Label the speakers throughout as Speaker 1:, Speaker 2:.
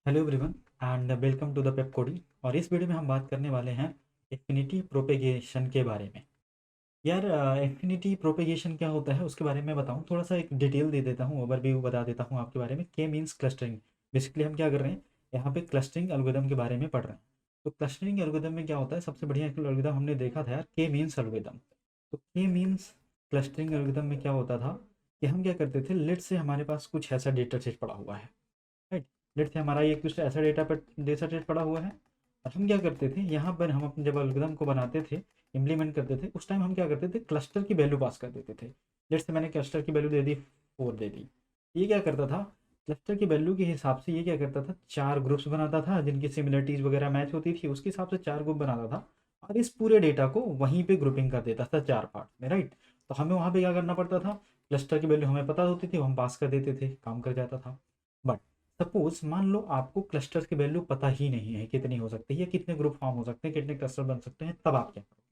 Speaker 1: Hello everyone and welcome to the Pepcoding. और इस video में हम बात करने वाले हैं एफिनिटी प्रोपेगेशन के बारे में। यार, एफिनिटी प्रोपेगेशन क्या होता है उसके बारे में बताऊं, थोड़ा सा एक डिटेल दे देता हूं, ओवरव्यू बता देता हूं आपके बारे में। के मीन्स क्लस्टरिंग। बेसिकली हम क्या कर रहे हैं, यहाँ पे क्लस्टरिंग एल्गोरिदम के बारे में पढ़ रहे हैं। तो क्लस्टरिंग एल्गोरिदम में क्या होता है, सबसे बढ़िया एल्गोरिदम हमने देखा था यार, के मीन्स एल्गोरिदम। तो के मीन्स क्लस्टरिंग एल्गोरिदम में क्या होता था कि हम क्या करते थे, लेट से हमारे पास कुछ ऐसा डेटा सेट पड़ा हुआ है, राइट। लेट से हमारा ये कुछ ऐसा डेटा सेट पड़ा हुआ है, और हम क्या करते थे, यहाँ पर हम अपने जब एल्गोरिथम को बनाते थे, इम्प्लीमेंट करते थे, उस टाइम हम क्या करते थे, क्लस्टर की वैल्यू पास कर देते थे। लेट से मैंने क्लस्टर की वैल्यू दे दी 4 दे दी। ये क्या करता था, क्लस्टर की वैल्यू के हिसाब से ये क्या करता था, 4 ग्रुप्स बनाता था जिनकी सिमिलरिटीज वगैरह मैच होती थी, उसके हिसाब से 4 ग्रुप बनाता था। और इस पूरे डेटा को वहीं पे ग्रुपिंग कर देता था 4 पार्ट में, राइट। तो हमें वहाँ पे क्या करना पड़ता था, क्लस्टर की वैल्यू हमें पता होती थी, वो हम पास कर देते थे, काम कर जाता था। बट सपोज मान लो आपको क्लस्टर्स की वैल्यू पता ही नहीं है कितनी हो सकती है, कितने ग्रुप फॉर्म हो सकते हैं, कितने क्लस्टर बन सकते हैं, तब आप क्या करोगे।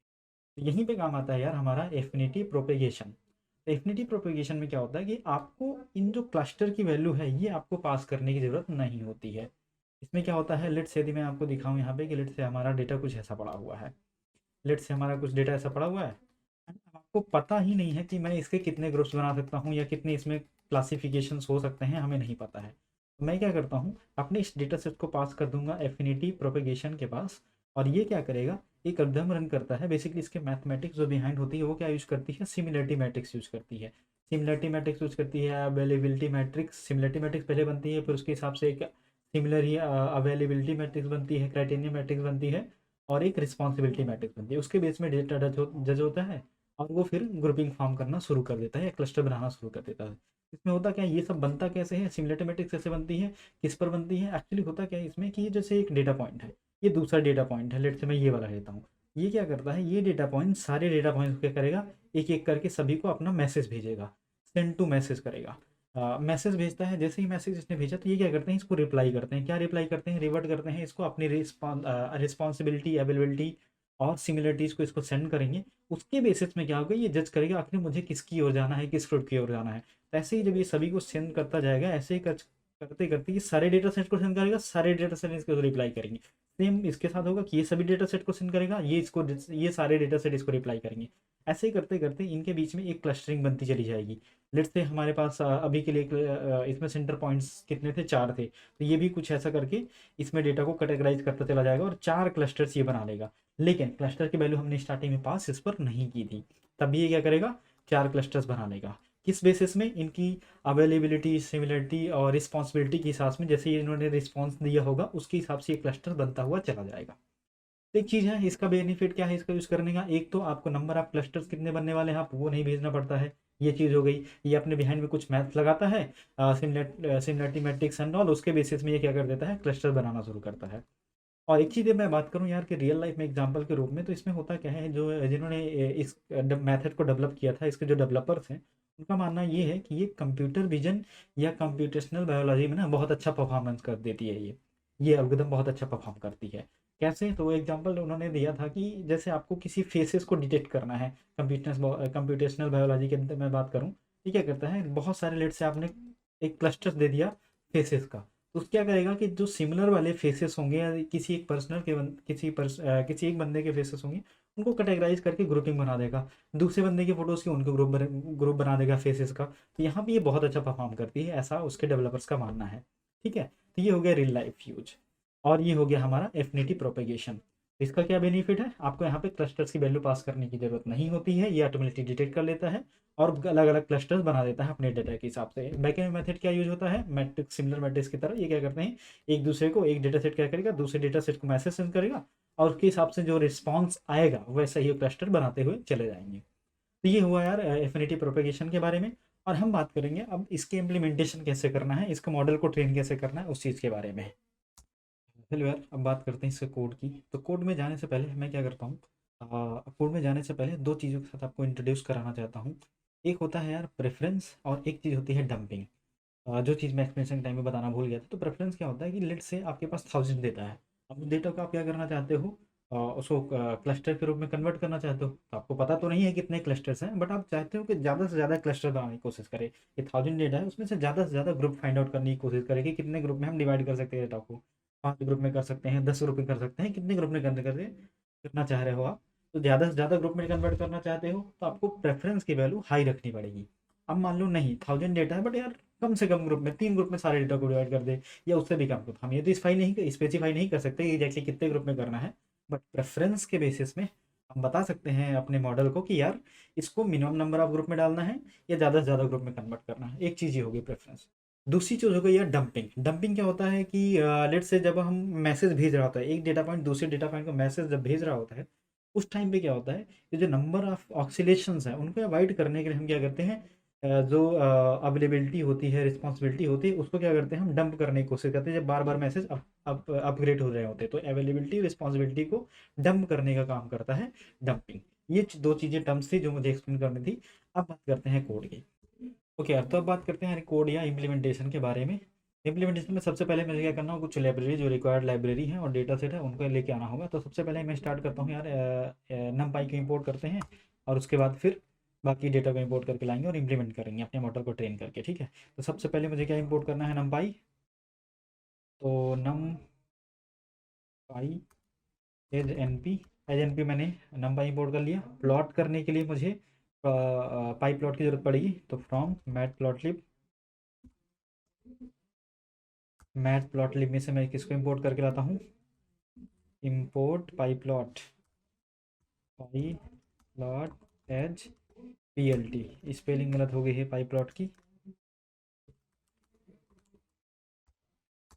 Speaker 1: तो यहीं पे काम आता है यार हमारा एफिनिटी प्रोपेगेशन। तो एफिनिटी प्रोपेगेशन में क्या होता है कि आपको इन जो क्लस्टर की वैल्यू है ये आपको पास करने की ज़रूरत नहीं होती है। इसमें क्या होता है, लेट से यदि मैं आपको दिखाऊं यहाँ पे कि लेट से हमारा डेटा कुछ ऐसा पड़ा हुआ है, लेट से हमारा कुछ डेटा ऐसा पड़ा हुआ है, अब आपको पता ही नहीं है कि मैं इसके कितने ग्रुप्स बना सकता हूँ या कितने इसमें क्लासिफिकेशंस हो सकते हैं, हमें नहीं पता है। तो मैं क्या करता हूँ, अपने इस डेटा सेट को पास कर दूंगा एफिनिटी प्रोपेगेशन के पास। और ये क्या करेगा, एक एल्गोरिथम रन करता है। बेसिकली इसके मैथमेटिक्स जो बिहाइंड होती है वो क्या यूज करती है, सिमिलरिटी मैट्रिक्स यूज करती है। सिमिलरिटी मैट्रिक्स यूज करती है, अवेलेबिलिटी मैट्रिक्स, सिमिलरिटी मैट्रिक्स पहले बनती है, फिर उसके हिसाब से एक सिमिलर ही अवेलेबिलिटी मैट्रिक्स बनती है, क्राइटेरिया मैट्रिक्स बनती है, और एक रिस्पॉन्सिबिलिटी मैट्रिक्स बनती है। उसके बेस में डेटा जज होता है, और वो फिर ग्रुपिंग फॉर्म करना शुरू कर देता है या क्लस्टर बनाना शुरू कर देता है। इसमें होता क्या है, ये सब बनता कैसे है, सिमुलेटेड मैट्रिक्स कैसे बनती है, किस पर बनती है, एक्चुअली होता क्या है इसमें कि ये जैसे एक डेटा पॉइंट है, ये दूसरा डेटा पॉइंट है, लेट से मैं ये वाला लेता हूँ। ये क्या करता है, ये डेटा पॉइंट सारे डेटा पॉइंट्स क्या करेगा, एक एक करके सभी को अपना मैसेज भेजेगा, सेंड टू मैसेज करेगा। मैसेज भेजता है, जैसे ही मैसेज इसने भेजा तो ये क्या करते हैं, इसको रिप्लाई करते हैं। क्या रिप्लाई करते हैं, रिवर्ट करते हैं इसको अपनी रिस्पॉन्सिबिलिटी, अवेलेबिलिटी और सिमिलरिटीज़ को इसको सेंड करेंगे। उसके बेसिस में क्या होगा, ये जज करेगा आखिर मुझे किसकी ओर जाना है, किस फ्रूट की ओर जाना है। तो ऐसे ही जब ये सभी को सेंड करता जाएगा, ऐसे ही करते करते ये सारे डेटा सेट को सेंड करेगा, सारे डेटा सेट इसको रिप्लाई करेंगे। सेम इसके साथ होगा कि ये सभी डेटा सेट को सेंड करेगा, ये सारे डेटा सेट इसको रिप्लाई करेंगे। ऐसे ही करते करते इनके बीच में एक क्लस्टरिंग बनती चली जाएगी। लेट्स से हमारे पास अभी के लिए इसमें सेंटर पॉइंट्स कितने थे, 4 थे, तो ये भी कुछ ऐसा करके इसमें डेटा को कैटेगराइज करता चला जाएगा और 4 क्लस्टर्स ये बना लेगा। लेकिन क्लस्टर की वैल्यू हमने स्टार्टिंग में पास इस पर नहीं की थी, तब ये क्या करेगा, 4 क्लस्टर्स बना लेगा। किस बेसिस में, इनकी अवेलेबिलिटी, सिमिलरिटी और रिस्पॉन्सिबिलिटी के हिसाब में, जैसे इन्होंने रिस्पॉन्स दिया होगा उसके हिसाब से ये क्लस्टर बनता हुआ चला जाएगा। तो एक चीज़ है, इसका बेनिफिट क्या है इसका यूज़ करने का, एक तो आपको नंबर ऑफ क्लस्टर्स कितने बनने वाले हैं आप वो नहीं भेजना पड़ता है, ये चीज़ हो गई। ये अपने बिहाइंड में कुछ मैथ्स लगाता है, सिमिलरिटी मैट्रिक्स एंड ऑल, उसके बेसिस में ये क्या कर देता है, क्लस्टर बनाना शुरू करता है। और एक चीज़ मैं बात करूँ यार कि रियल लाइफ में एग्जांपल के रूप में, तो इसमें होता क्या है, जो जिन्होंने इस मेथड को डेवलप किया था, इसके जो डेवलपर्स हैं, उनका मानना ये है कि ये कंप्यूटर विजन या कंप्यूटेशनल बायोलॉजी में ना बहुत अच्छा परफॉर्मेंस कर देती है। ये एल्गोरिथम बहुत अच्छा परफॉर्म करती है। कैसे, तो एग्जांपल उन्होंने दिया था कि जैसे आपको किसी फेसेस को डिटेक्ट करना है, कंप्यूटेशनल बायोलॉजी के अंदर मैं बात करूँ, ये क्या करता है, बहुत सारे लेट से आपने एक क्लस्टर दे दिया फेसेस का, तो क्या करेगा कि जो सिमिलर वाले फेसेस होंगे या किसी एक पर्सनल के किसी एक बंदे के फेसेस होंगे, उनको कैटेगराइज करके ग्रुपिंग बना देगा। दूसरे बंदे की फोटोज़ की उनको ग्रुप बना देगा फेसेस का। तो यहाँ पे ये बहुत अच्छा परफॉर्म करती है, ऐसा उसके डेवलपर्स का मानना है। ठीक है, तो ये हो गया रियल लाइफ यूज, और ये हो गया हमारा एफिनिटी प्रोपेगेशन। इसका क्या बेनिफिट है, आपको यहाँ पे क्लस्टर्स की वैल्यू पास करने की जरूरत नहीं होती है, ये ऑटोमेटिकली डिटेक्ट कर लेता है और अलग अलग क्लस्टर्स बना देता है अपने डेटा के हिसाब से। बैकएंड मेथड क्या यूज होता है, मैट्रिक्स, सिमिलर मैट्रिक्स की तरह ये क्या करते हैं, एक दूसरे को, एक डेटा सेट क्या करेगा, दूसरे डेटा सेट को मैसेज सेंड करेगा, और उसके हिसाब से जो रिस्पॉन्स आएगा वैसा ही क्लस्टर बनाते हुए चले जाएंगे। तो ये हुआ यार एफिनिटी प्रोपेगेशन के बारे में। और हम बात करेंगे अब इसके इम्प्लीमेंटेशन कैसे करना है, इसका मॉडल को ट्रेन कैसे करना है, उस चीज़ के बारे में। चलो यार, अब बात करते हैं इसके कोड की। तो कोड में जाने से पहले मैं क्या करता हूँ, कोड में जाने से पहले दो चीज़ों के साथ आपको इंट्रोड्यूस कराना चाहता हूँ। एक होता है यार प्रेफरेंस, और एक चीज़ होती है डंपिंग। जो चीज़ मैं एक्सप्लेनेशन टाइम में बताना भूल गया था। तो प्रेफरेंस क्या होता है कि लेट से आपके पास 1000 डेटा है, अब डेटा को आप क्या करना चाहते हो, उसको क्लस्टर के रूप में कन्वर्ट करना चाहते हो, तो आपको पता तो नहीं है कितने क्लस्टर्स हैं, बट आप चाहते हो कि ज़्यादा से ज़्यादा क्लस्टर बनाने की कोशिश करें। ये 1000 डेटा है, उसमें से ज़्यादा से ज़्यादा ग्रुप फाइंड आउट करने की कोशिश करें कि कितने ग्रुप में हम डिवाइड कर सकते हैं डेटा को। 5 ग्रुप में कर सकते हैं, 10 ग्रुप में कर सकते हैं, कितने ग्रुप में करना चाह रहे हो आप। तो ज़्यादा से ज़्यादा ग्रुप में कन्वर्ट करना चाहते हो तो आपको प्रेफरेंस की वैल्यू हाई रखनी पड़ेगी। अब मान लो नहीं 1000 डेटा है, बट यार कम से कम ग्रुप में 3 ग्रुप में सारे डेटा को डिवाइड कर दे, या उससे भी कम ग्रुप। हम ये तो स्पेसिफाई नहीं कर सकते एग्जैक्टली कितने ग्रुप में करना है, बट प्रेफरेंस के बेसिस में हम बता सकते हैं अपने मॉडल को कि यार इसको मिनिमम नंबर ऑफ ग्रुप में डालना है या ज़्यादा से ज़्यादा ग्रुप में कन्वर्ट करना है। एक चीज़ ये होगी प्रेफरेंस। दूसरी चीज़ हो गई यार डंपिंग। डंपिंग क्या होता है कि लेट से जब हम मैसेज भेज रहा होता है, एक डेटा पॉइंट दूसरे डेटा पॉइंट को मैसेज जब भेज रहा होता है, उस टाइम पे क्या होता है कि जो नंबर ऑफ ऑक्सीलेशंस है उनको अवॉइड करने के लिए हम क्या करते हैं, जो अवेलेबिलिटी होती है, रिस्पॉन्सिबिलिटी होती है, उसको क्या करते हैं हम डंप करने की कोशिश करते हैं। जब बार बार मैसेज अपग्रेड हो रहे होते हैं, तो अवेलेबिलिटी रिस्पॉन्सिबिलिटी को डंप करने का काम करता है डंपिंग। ये दो चीज़ें टर्म्स थी जो मुझे एक्सप्लेन करनी थी। अब बात करते हैं कोड की। ओके यार, तो अब बात करते हैं कोड या इम्प्लीमेंटेशन के बारे में। इम्प्लीमेंटेशन में सबसे पहले मुझे क्या करना होगा, कुछ लाइब्रेरी जो रिक्वायर्ड लाइब्रेरी है और डेटा सेट है उनको लेके आना होगा। तो सबसे पहले मैं स्टार्ट करता हूँ यार, numpy को इंपोर्ट करते हैं, और उसके बाद फिर बाकी डेटा को इंपोर्ट करके लाएंगे और इम्प्लीमेंट करेंगे अपने मॉडल को ट्रेन करके। ठीक है, तो सबसे पहले मुझे क्या इंपोर्ट करना है, numpy। तो numpy एज एन पी मैंने numpy इंपोर्ट कर लिया। प्लॉट करने के लिए मुझे पाई प्लॉट की जरूरत पड़ेगी, तो फ्रॉम मैट प्लॉटलिब में से मैं किसको इंपोर्ट करके लाता हूँ, इंपोर्ट पाई प्लॉट एज plt। स्पेलिंग गलत हो गई है पाई प्लॉट की,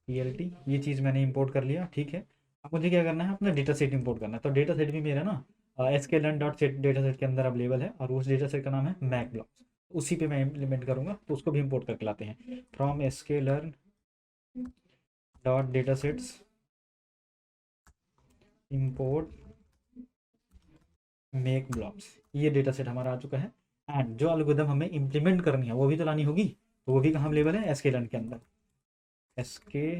Speaker 1: plt ये चीज़ मैंने इंपोर्ट कर लिया। ठीक है, अब मुझे क्या करना है, अपना डेटा सेट इंपोर्ट करना है। तो डेटा सेट भी मेरा ना sklearn.set डेटा सेट के अंदर अवेलेबल है, और उस डेटा सेट का नाम है मैक ब्लॉक्स। उसी पे मैं इम्प्लीमेंट करूँगा, तो उसको भी इंपोर्ट करके लाते हैं। From sklearn.datasets import make blocks. ये डेटा सेट हमारा आ चुका है। एंड जो एल्गोरिथम हमें इम्प्लीमेंट करनी है वो भी तो लानी होगी, तो वो भी कहाँ अवेलेबल है, एसके लर्न के अंदर। एसके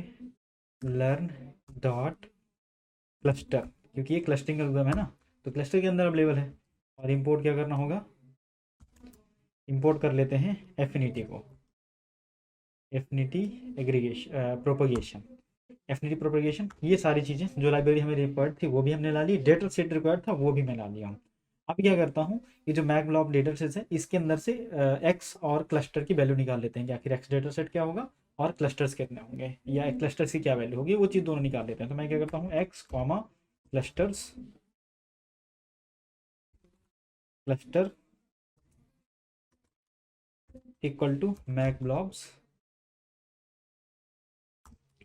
Speaker 1: लर्न डॉट क्लस्टर, क्योंकि ये क्लस्टरिंग एल्गोरिथम है ना, तो क्लस्टर के अंदर अवेलेबल है। और इंपोर्ट क्या करना होगा, इंपोर्ट कर लेते हैं एफिनिटी को, affinity aggregation propagation, affinity propagation. ये सारी चीज़ें जो लाइब्रेरी हमें रिक्वायर्ड थी वो भी हमने ला ली, डेटा सेट रिक्वायर्ड था वो भी मैं ला लिया हूँ। अब क्या करता हूँ, ये जो मैक ब्लॉक डेटा सेट है इसके अंदर से एक्स और क्लस्टर की वैल्यू निकाल लेते हैं कि आखिर एक्स डेटा सेट क्या होगा और क्लस्टर्स कितने होंगे, या क्लस्टर्स की क्या वैल्यू होगी, वो चीज़ दोनों निकाल लेते हैं। तो मैं क्या करता हूँ, X comma clusters, cluster equal to max blocks.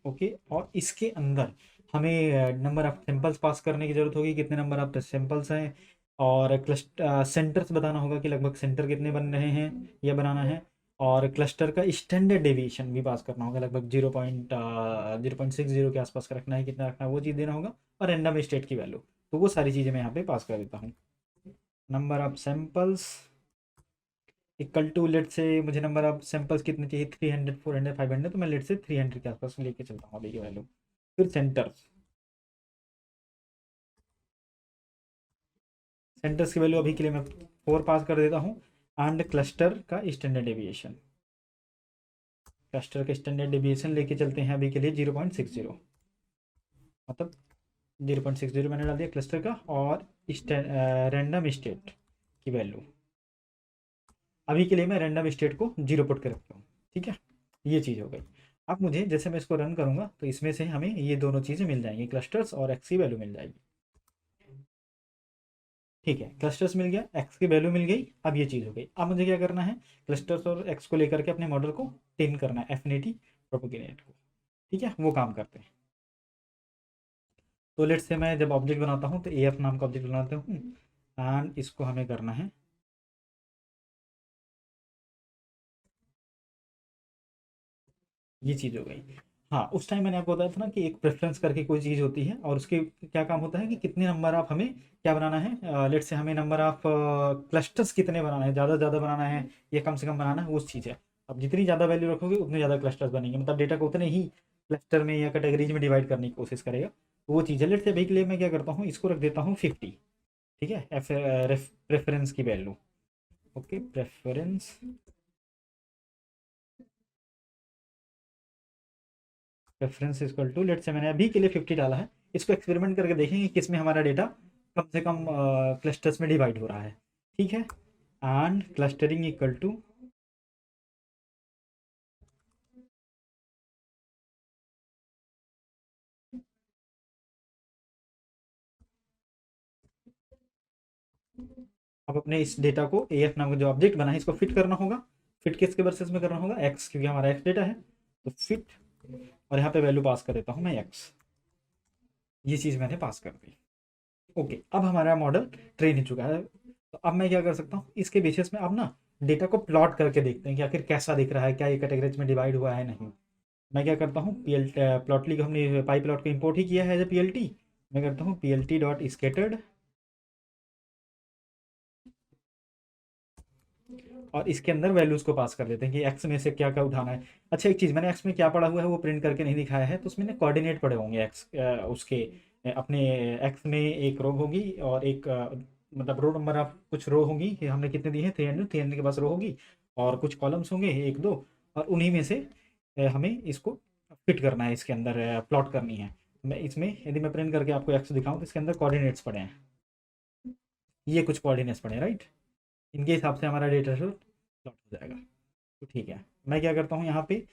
Speaker 1: Okay, और इसके अंदर हमें नंबर ऑफ सैंपल्स पास करने की जरूरत होगी, कितने नंबर ऑफ सैंपल्स हैं, और क्लस्टर सेंटर्स बताना होगा कि लगभग सेंटर कितने बन रहे हैं या बनाना है, और क्लस्टर का स्टैंडर्ड डेविएशन भी पास करना होगा, लगभग 0.060 के आसपास का रखना है, कितना रखना है वो चीज़ देना होगा, और रैंडम स्टेट की वैल्यू। तो वो सारी चीज़ें मैं यहाँ पे पास कर देता हूँ। Number of samples equal to, let say मुझे नंबर ऑफ सैंपल्स कितने चाहिए, 300 400 500, तो मैं लेट से 300 के आसपास लेके चलता हूँ अभी की वैल्यू। फिर सेंटर्स की वैल्यू अभी के लिए मैं 4 पास कर देता हूँ। एंड क्लस्टर का स्टैंडर्ड डेविएशन, क्लस्टर का स्टैंडर्ड डेविएशन लेके चलते हैं अभी के लिए 0.60, मतलब 0.60 मैंने डाल दिया क्लस्टर का, और रैंडम स्टेट की वैल्यू अभी के लिए मैं रैंडम स्टेट को 0 पुट कर रखता हूँ। ठीक है, ये चीज़ हो गई। अब मुझे जैसे मैं इसको रन करूँगा तो इसमें से हमें ये दोनों चीज़ें मिल जाएंगी, क्लस्टर्स और एक्स की वैल्यू मिल जाएगी। ठीक है, क्लस्टर्स मिल गया, एक्स की वैल्यू मिल गई। अब ये चीज़ हो गई। अब मुझे क्या करना है, क्लस्टर्स और एक्स को लेकर के अपने मॉडल को ट्रेन करना है, एफिनिटी प्रोपेगेट को। ठीक है, वो काम करते हैं। तो लेट से मैं जब ऑब्जेक्ट बनाता हूँ तो एफ नाम का ऑब्जेक्ट बनाता हूँ, एंड इसको हमें करना है, ये चीज़ हो गई। हाँ, उस टाइम मैंने आपको बताया था ना कि एक प्रेफरेंस करके कोई चीज़ होती है, और उसके क्या काम होता है कि कितने नंबर ऑफ हमें क्या बनाना है, लेट से हमें नंबर ऑफ क्लस्टर्स कितने बनाना है, ज़्यादा ज़्यादा बनाना है या कम से कम बनाना है, उस चीज़ है। अब जितनी ज़्यादा वैल्यू रखोगे उतने ज़्यादा क्लस्टर्स बनेंगे, मतलब डेटा को उतने ही क्लस्टर में या कैटेगरीज में डिवाइड करने की कोशिश करेगा। तो वो चीज़ है। लेट्स से अभी के लिए मैं क्या करता हूँ, इसको रख देता हूँ 50। ठीक है, प्रेफरेंस की value. Okay, preference equal to, let's say मैंने अभी के लिए 50 डाला है। इसको एक्सपेरिमेंट करके देखेंगे किस में हमारा डेटा कम से कम क्लस्टर्स में डिवाइड हो रहा है। ठीक है, एंड क्लस्टरिंग इक्वल टू, अब अपने इस डेटा को AF नाम का जो ऑब्जेक्ट बना है इसको फिट करना होगा। फिट किसके वर्सेस में करना होगा, एक्स, क्योंकि हमारा एक्स डेटा है। तो फिट, और यहाँ पे वैल्यू पास कर देता हूँ मैं एक्स। ये चीज़ मैंने पास कर दी। ओके, अब हमारा मॉडल ट्रेन हो चुका है। तो अब मैं क्या कर सकता हूँ, इसके बेसिस में अब ना डेटा को प्लॉट करके देखते हैं कि आखिर कैसा दिख रहा है, क्या ये कैटेगरीज में डिवाइड हुआ है नहीं। मैं क्या करता हूँ, प्लॉटली को हमने पाई प्लॉट को इंपोर्ट ही किया है एज ए PLT। मैं करता हूँ PLT डॉट स्केटर्ड, और इसके अंदर वैल्यूज़ को पास कर देते हैं कि एक्स में से क्या क्या उठाना है। अच्छा, एक चीज़ मैंने एक्स में क्या पढ़ा हुआ है वो प्रिंट करके नहीं दिखाया है, तो उसमें ना कोऑर्डिनेट पड़े होंगे एक्स, उसके अपने एक्स में एक रो होगी और एक मतलब रो नंबर ऑफ कुछ रो होगी कि हमने कितने दिए हैं, 300 के पास रो होगी, और कुछ कॉलम्स होंगे एक दो, और उन्हीं में से हमें इसको फिट करना है, इसके अंदर प्लॉट करनी है। मैं इसमें यदि मैं प्रिंट करके आपको एक्स दिखाऊँ तो इसके अंदर कोऑर्डिनेट्स पड़े हैं, ये कुछ कोऑर्डिनेट्स पड़े हैं, राइट। इनके हिसाब से हमारा डेटा शो प्लॉट हो जाएगा। तो ठीक है, मैं क्या करता हूँ यहाँ पे,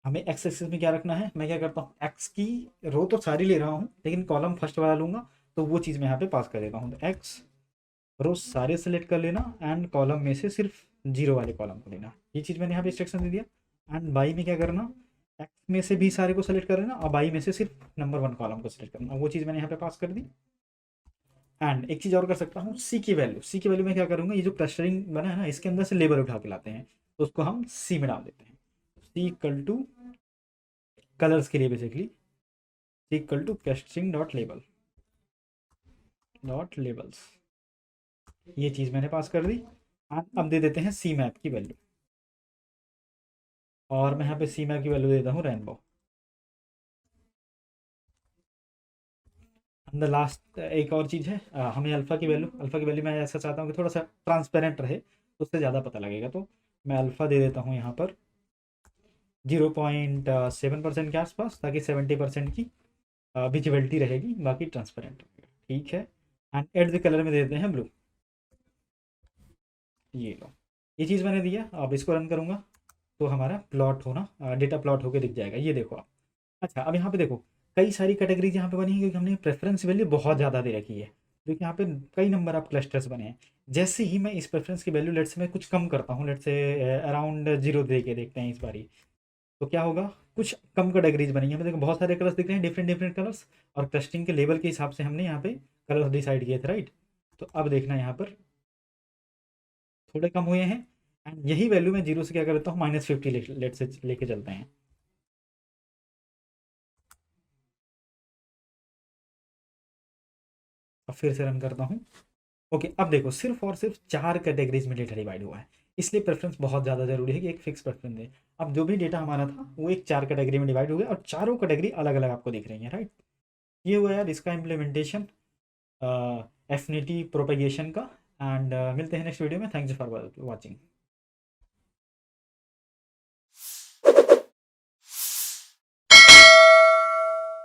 Speaker 1: हमें एक्स एक्सिस में क्या रखना है, मैं क्या करता हूँ एक्स की रो तो सारी ले रहा हूँ लेकिन कॉलम फर्स्ट वाला लूँगा, तो वो चीज़ मैं यहाँ पे पास कर देता हूँ। तो एक्स रो सारे सेलेक्ट कर लेना, एंड कॉलम में से सिर्फ जीरो वाले कॉलम को लेना। ये चीज़ मैंने यहाँ पे इंस्ट्रक्शन दे दिया। एंड बाई में क्या करना, एक्स में से भी सारे को सेलेक्ट कर लेना, और बाई में से सिर्फ नंबर 1 कॉलम को सेलेक्ट करना। वो चीज़ मैंने यहाँ पे पास कर दी। एंड एक चीज़ और कर सकता हूँ, सी की वैल्यू में क्या करूँगा, ये जो क्लस्टरिंग बना है ना इसके अंदर से लेबल उठा के लाते हैं, तो उसको हम सी में डाल देते हैं। सी इक्वल टू कलर्स के लिए basically, C equal to clustering dot labels. ये चीज़ मैंने पास कर दी। अब दे देते हैं सी मैप की वैल्यू, और मैं यहाँ पे सी मैप की वैल्यू देता हूँ रेनबो। द लास्ट एक और चीज़ है, हमें अल्फ़ा की वैल्यू मैं ऐसा चाहता हूँ कि थोड़ा सा ट्रांसपेरेंट रहे, तो उससे ज़्यादा पता लगेगा। तो मैं अल्फ़ा दे देता हूँ यहाँ पर 0.7% के आसपास, ताकि 70% की विजिबिलिटी रहेगी, बाकी ट्रांसपेरेंट रहेगा। ठीक है, एंड एट द कलर में दे देते हैं ब्लू। ये लो, ये चीज़ मैंने दिया। अब इसको रन करूँगा तो हमारा प्लॉट होना, डेटा प्लॉट होकर दिख जाएगा, ये देखो आप। अच्छा, अब यहाँ पे देखो कई सारी कैटेगरीज यहाँ पे बनी है, क्योंकि हमने प्रेफरेंस वैल्यू बहुत ज़्यादा दे रखी है। देखिए यहाँ पे कई नंबर ऑफ क्लस्टर्स बने हैं। जैसे ही मैं इस प्रेफरेंस की वैल्यू लेट से मैं कुछ कम करता हूँ, लेट से अराउंड 0 दे के देखते हैं इस बारी, तो क्या होगा, कुछ कम कैटेगरीज बनी है। देखो बहुत सारे कलर्स दिख रहे हैं, डिफरेंट डिफरेंट कलर्स, और क्लस्टरिंग के लेवल के हिसाब से हमने यहाँ पे कलर्स डिसाइड किए थे, राइट। तो अब देखना यहाँ पर थोड़े कम हुए हैं, एंड यही वैल्यू मैं 0 से क्या करता हूँ -50 लेट से लेके चलते हैं। अब फिर से रन करता हूँ। ओके, अब देखो सिर्फ और सिर्फ 4 कैटेगरीज में डेटा डिवाइड हुआ है। इसलिए प्रेफरेंस बहुत ज़्यादा ज़रूरी है कि एक फिक्स प्रेफरेंस दें। अब जो भी डेटा हमारा था वो एक 4 कैटेगरी में डिवाइड हो गया, और चारों कैटेगरी अलग अलग आपको दिख रही है, राइट। ये हुआ यार इसका इम्प्लीमेंटेशन एफिनिटी प्रोपेगेशन का। एंड मिलते हैं नेक्स्ट वीडियो में। Thanks for watching.